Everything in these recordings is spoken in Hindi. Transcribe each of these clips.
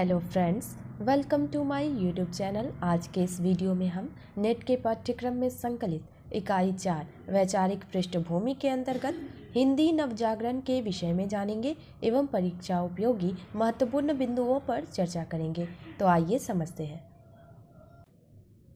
Hello friends, welcome to my YouTube channel. आज के इस वीडियो में हम नेट के पाठ्यक्रम में संकलित इकाई 4 वैचारिक पृष्ठभूमि के अंतर्गत हिंदी नवजागरण के विषय में जानेंगे एवं परीक्षा उपयोगी महत्वपूर्ण बिंदुओं पर चर्चा करेंगे। तो आइए समझते हैं।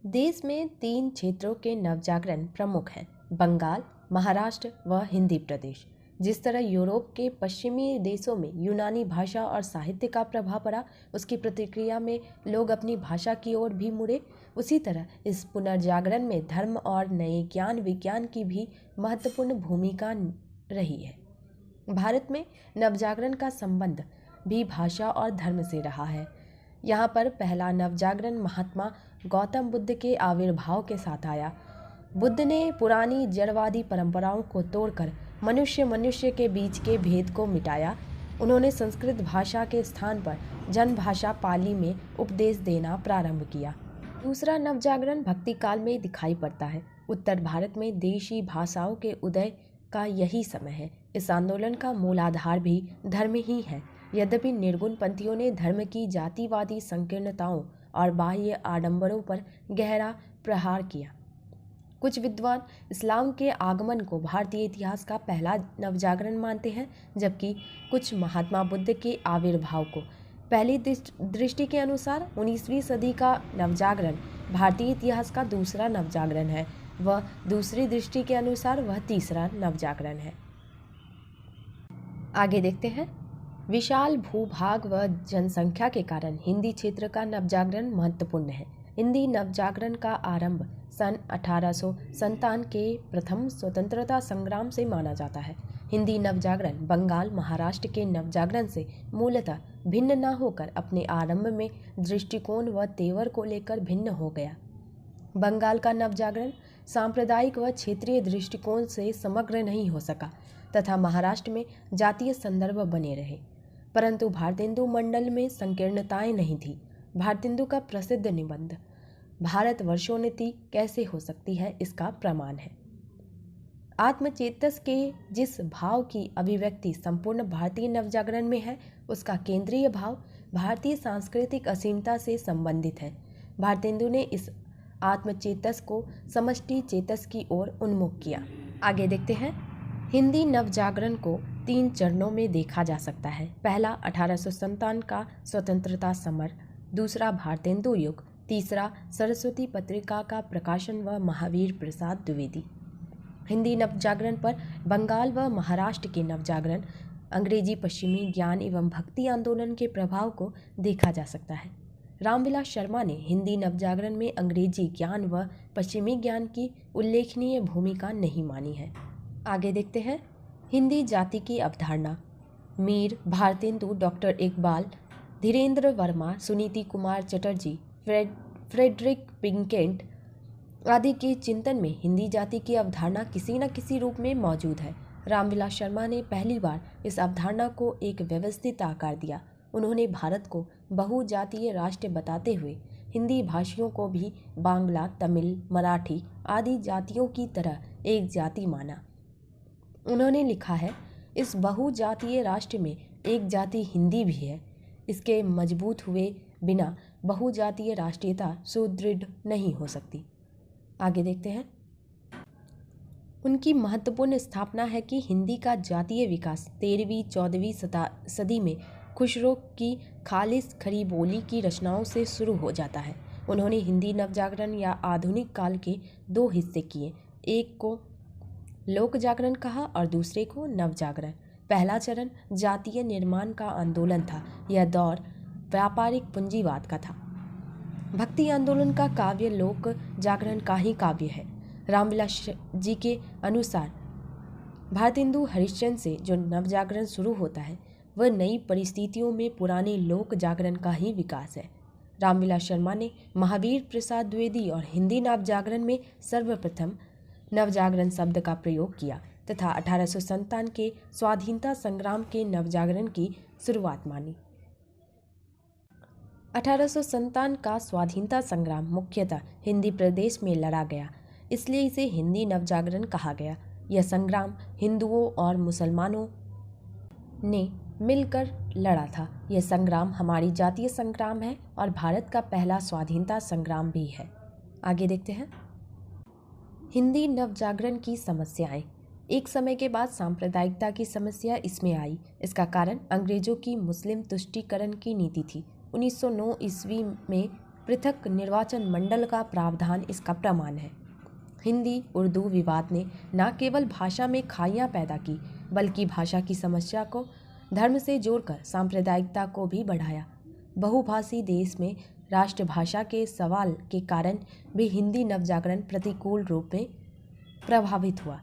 देश में 3 क्षेत्रों के नवजागरण प्रमुख हैं: बंगाल, महाराष्ट्र व हिंदी प्रदेश। जिस तरह यूरोप के पश्चिमी देशों में यूनानी भाषा और साहित्य का प्रभाव पड़ा, उसकी प्रतिक्रिया में लोग अपनी भाषा की ओर भी मुड़े, उसी तरह इस पुनर्जागरण में धर्म और नए ज्ञान विज्ञान की भी महत्वपूर्ण भूमिका रही है। भारत में नवजागरण का संबंध भी भाषा और धर्म से रहा है। यहाँ पर पहला नवजागरण महात्मा गौतम बुद्ध के आविर्भाव के साथ आया। बुद्ध ने पुरानी जड़वादी परंपराओं को तोड़कर मनुष्य के बीच के भेद को मिटाया। उन्होंने संस्कृत भाषा के स्थान पर जन भाषा पाली में उपदेश देना प्रारंभ किया। दूसरा नवजागरण भक्ति काल में दिखाई पड़ता है। उत्तर भारत में देशी भाषाओं के उदय का यही समय है। इस आंदोलन का मूल आधार भी धर्म ही है। यद्यपि निर्गुण पंथियों ने धर्म की जातिवादी संकीर्णताओं और बाह्य आडंबरों पर गहरा प्रहार किया। कुछ विद्वान इस्लाम के आगमन को भारतीय इतिहास का पहला नवजागरण मानते हैं, जबकि कुछ महात्मा बुद्ध के आविर्भाव को। पहली दृष्टि के अनुसार 19वीं सदी का नवजागरण भारतीय इतिहास का दूसरा नवजागरण है, व दूसरी दृष्टि के अनुसार वह तीसरा नवजागरण है। आगे देखते हैं। विशाल भूभाग व जनसंख्या के कारण हिंदी क्षेत्र का नवजागरण महत्वपूर्ण है। हिंदी नवजागरण का आरंभ सन 1857 के प्रथम स्वतंत्रता संग्राम से माना जाता है। हिंदी नवजागरण बंगाल, महाराष्ट्र के नवजागरण से मूलतः भिन्न न होकर अपने आरंभ में दृष्टिकोण व तेवर को लेकर भिन्न हो गया। बंगाल का नवजागरण सांप्रदायिक व क्षेत्रीय दृष्टिकोण से समग्र नहीं हो सका तथा महाराष्ट्र में जातीय संदर्भ बने रहे, परंतु भारतेंदु मंडल में संकीर्णताएं नहीं थी। भारतेंदु का प्रसिद्ध निबंध भारत वर्षोन्नति कैसे हो सकती है इसका प्रमाण है। आत्मचेतस के जिस भाव की अभिव्यक्ति संपूर्ण भारतीय नवजागरण में है, उसका केंद्रीय भाव भारतीय सांस्कृतिक असीमता से संबंधित है। भारतेंदु ने इस आत्मचेतस को समष्टि चेतस की ओर उन्मुख किया। आगे देखते हैं। हिंदी नवजागरण को 3 चरणों में देखा जा सकता है। पहला 1857 का स्वतंत्रता समर, दूसरा भारतेंदु युग, तीसरा सरस्वती पत्रिका का प्रकाशन व महावीर प्रसाद द्विवेदी। हिंदी नवजागरण पर बंगाल व महाराष्ट्र के नवजागरण, अंग्रेजी पश्चिमी ज्ञान एवं भक्ति आंदोलन के प्रभाव को देखा जा सकता है। रामविलास शर्मा ने हिंदी नवजागरण में अंग्रेजी ज्ञान व पश्चिमी ज्ञान की उल्लेखनीय भूमिका नहीं मानी है। आगे देखते हैं। हिंदी जाति की अवधारणा मीर, भारतेंदु, डॉक्टर इकबाल, धीरेन्द्र वर्मा, सुनीति कुमार चटर्जी, फ्रेडरिक पिंकेंट आदि के चिंतन में हिंदी जाति की अवधारणा किसी न किसी रूप में मौजूद है। रामविलास शर्मा ने पहली बार इस अवधारणा को एक व्यवस्थित आकार दिया। उन्होंने भारत को बहुजातीय राष्ट्र बताते हुए हिंदी भाषियों को भी बांग्ला, तमिल, मराठी आदि जातियों की तरह एक जाति माना। उन्होंने लिखा है, इस बहुजातीय राष्ट्र में एक जाति हिंदी भी है। इसके मजबूत हुए बिना बहुजातीय राष्ट्रीयता सुदृढ़ नहीं हो सकती। आगे देखते हैं। उनकी महत्वपूर्ण स्थापना है कि हिंदी का जातीय विकास 13वीं-14वीं सदी में खुसरो की खालिस खड़ी बोली की रचनाओं से शुरू हो जाता है। उन्होंने हिंदी नवजागरण या आधुनिक काल के 2 हिस्से किए, एक को लोक जागरण कहा और दूसरे को नवजागरण। पहला चरण जातीय निर्माण का आंदोलन था। यह दौर व्यापारिक पूंजीवाद का था। भक्ति आंदोलन का काव्य लोक जागरण का ही काव्य है। रामविलास जी के अनुसार भारतेंदु हरिश्चंद्र से जो नवजागरण शुरू होता है, वह नई परिस्थितियों में पुराने लोक जागरण का ही विकास है। रामविलास शर्मा ने महावीर प्रसाद द्विवेदी और हिंदी नवजागरण में सर्वप्रथम नवजागरण शब्द का प्रयोग किया तथा 1857 के स्वाधीनता संग्राम के नवजागरण की शुरुआत मानी। 1857 का स्वाधीनता संग्राम मुख्यतः हिंदी प्रदेश में लड़ा गया, इसलिए इसे हिंदी नवजागरण कहा गया। यह संग्राम हिंदुओं और मुसलमानों ने मिलकर लड़ा था। यह संग्राम हमारी जातीय संग्राम है और भारत का पहला स्वाधीनता संग्राम भी है। आगे देखते हैं। हिंदी नवजागरण की समस्याएं। एक समय के बाद सांप्रदायिकता की समस्या इसमें आई। इसका कारण अंग्रेजों की मुस्लिम तुष्टीकरण की नीति थी। 1909 ईस्वी में पृथक निर्वाचन मंडल का प्रावधान इसका प्रमाण है। हिंदी उर्दू विवाद ने न केवल भाषा में खाइयां पैदा की, बल्कि भाषा की समस्या को धर्म से जोड़कर सांप्रदायिकता को भी बढ़ाया। बहुभाषी देश में राष्ट्रभाषा के सवाल के कारण भी हिंदी नवजागरण प्रतिकूल रूप में प्रभावित हुआ।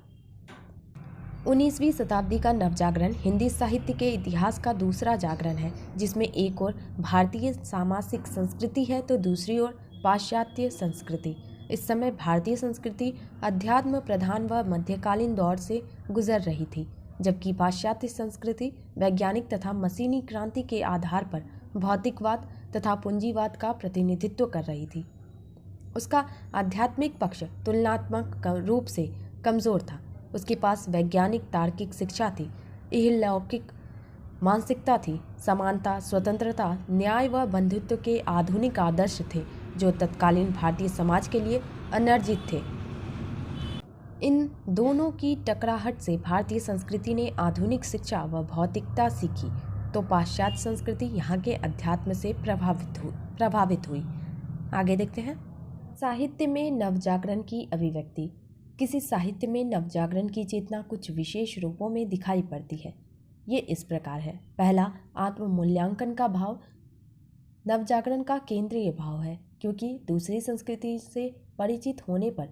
19वीं शताब्दी का नवजागरण हिंदी साहित्य के इतिहास का दूसरा जागरण है, जिसमें एक ओर भारतीय सामासिक संस्कृति है तो दूसरी ओर पाश्चात्य संस्कृति। इस समय भारतीय संस्कृति अध्यात्म प्रधान व मध्यकालीन दौर से गुजर रही थी, जबकि पाश्चात्य संस्कृति वैज्ञानिक तथा मशीनी क्रांति के आधार पर भौतिकवाद तथा पूंजीवाद का प्रतिनिधित्व कर रही थी। उसका आध्यात्मिक पक्ष तुलनात्मक रूप से कमजोर था। उसके पास वैज्ञानिक तार्किक शिक्षा थी, इहलौकिक मानसिकता थी, समानता, स्वतंत्रता, न्याय व बंधुत्व के आधुनिक आदर्श थे जो तत्कालीन भारतीय समाज के लिए अनर्जित थे। इन दोनों की टकराहट से भारतीय संस्कृति ने आधुनिक शिक्षा व भौतिकता सीखी, तो पाश्चात्य संस्कृति यहाँ के अध्यात्म से प्रभावित हुई। आगे देखते हैं। साहित्य में नवजागरण की अभिव्यक्ति। किसी साहित्य में नवजागरण की चेतना कुछ विशेष रूपों में दिखाई पड़ती है। ये इस प्रकार है। पहला, आत्ममूल्यांकन का भाव नवजागरण का केंद्रीय भाव है, क्योंकि दूसरी संस्कृति से परिचित होने पर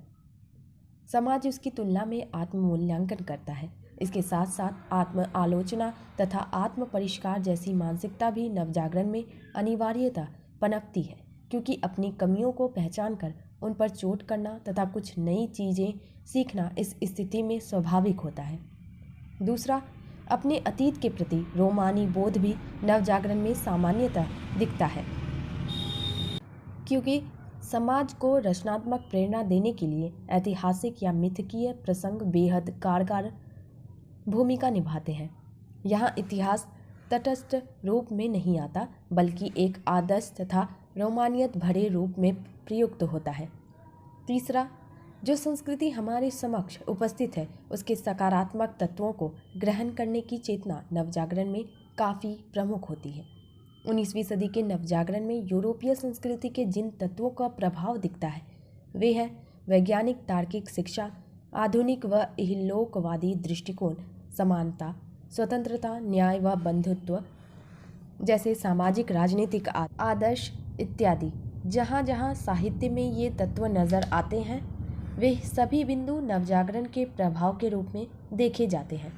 समाज उसकी तुलना में आत्ममूल्यांकन करता है। इसके साथ साथ आत्म आलोचना तथा आत्म परिष्कार जैसी मानसिकता भी नवजागरण में अनिवार्यता पनपती है, क्योंकि अपनी कमियों को पहचान कर उन पर चोट करना तथा कुछ नई चीज़ें सीखना इस स्थिति में स्वाभाविक होता है। दूसरा, अपने अतीत के प्रति रोमानी बोध भी नवजागरण में सामान्यतः दिखता है, क्योंकि समाज को रचनात्मक प्रेरणा देने के लिए ऐतिहासिक या मिथकीय प्रसंग बेहद कारगर भूमिका निभाते हैं। यहाँ इतिहास तटस्थ रूप में नहीं आता, बल्कि एक आदर्श तथा रोमानियत भरे रूप में प्रयुक्त होता है। तीसरा, जो संस्कृति हमारे समक्ष उपस्थित है उसके सकारात्मक तत्वों को ग्रहण करने की चेतना नवजागरण में काफ़ी प्रमुख होती है। 19वीं सदी के नवजागरण में यूरोपीय संस्कृति के जिन तत्वों का प्रभाव दिखता है वे हैं वैज्ञानिक तार्किक शिक्षा, आधुनिक व इहलोकवादी दृष्टिकोण, समानता, स्वतंत्रता, न्याय व बंधुत्व जैसे सामाजिक राजनीतिक आदर्श इत्यादि। जहाँ जहाँ साहित्य में ये तत्व नज़र आते हैं वे सभी बिंदु नवजागरण के प्रभाव के रूप में देखे जाते हैं।